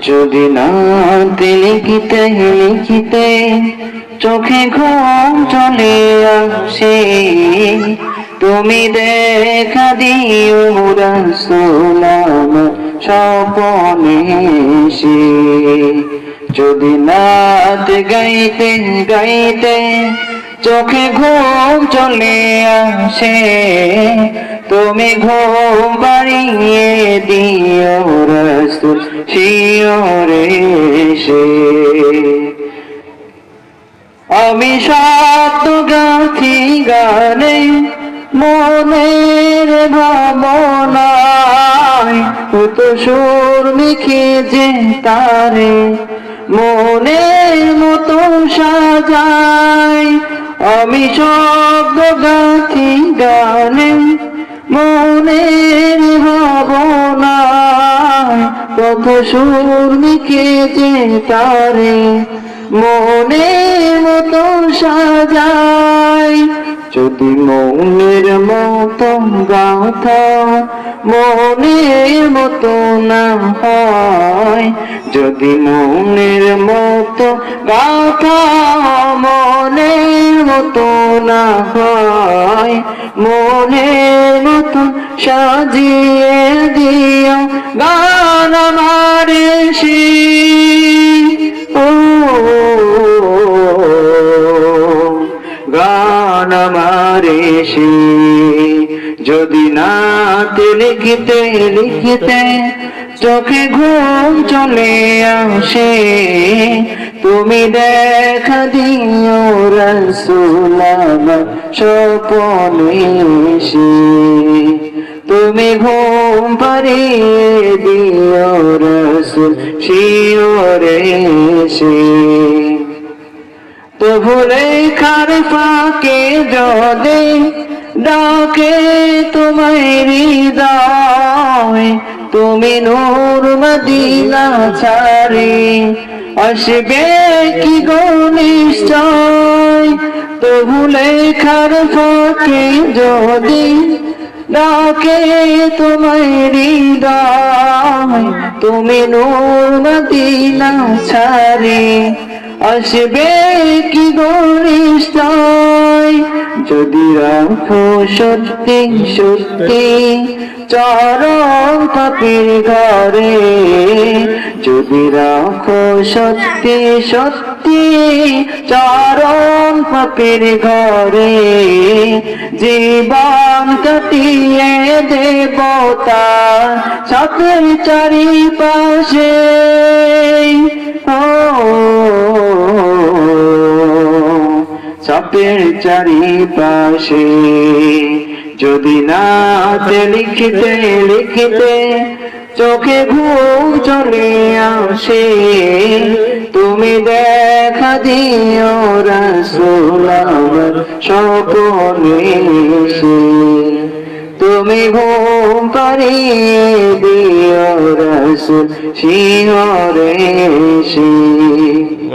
যদি নাতে লিখিতে লিখিতে চোখে ঘুম চলে আসে, তুমি দেখা দিও রাসূল আমার স্বপ্নে এসে। যদি নাত গাইতে গাইতে চোখে ঘুম চলে আসে, তুমি ঘুম বাড়িয়ে দিও রাসূল শিয়রে এসে। আমি শব্দ গাথি গানে মনের ভাবনায়, কত সুর লিখে যে তারে মনের মতো সাজাই। আমি শব্দ গাথি গানে মনের ভাবনায়, কত সুর লিখে যে তারে মনের মতো সাজাই। যদি মনের মতো গাথা মনের মতো না হয়, যদি মনের মতো গাথা মনের মতো না হয়, মনের মতো সাজিয়ে দিও গান আমার এসে। গান আমার এসে। যদি নাতে লিখিতে লিখিতে চোখে ঘুম চলে আসে, তুমি দেখা দিও রাসূল আমার স্বপ্নে এসে। তুমি ঘুম পাড়িয়ে দিও রাসূল শিয়রে এসে। তবু লেখার ফাঁকে যদি ডাকে তোমায় হৃদয়, তুমি নূর মদিনা ছাড়ে আসবে কি গো নিশ্চয়। তবু লেখার ফাঁকে যদি ডাকে তোমায় হৃদয়, তুমি নূর মদিনা ছাড়ে আসবে কি গো নিশ্চয়। যদি রাখো সত্যি সত্যি চরণ পাপীর ঘরে, যদি রাখো সত্যি সত্যি চরণ পাপীর ঘরে, জীবন কাটিয়ে দেব তার সাথের চারিপাশে। সাপের চারিপাশে। যদি নাতে লিখিতে লিখিতে চোখে ঘুম চলে আসে, তুমি দেখা দিও রাসূল আমার স্বপ্নে এসে। তুমি ঘুম পাড়িয়ে দিও রাসূল শিয়রে এসে।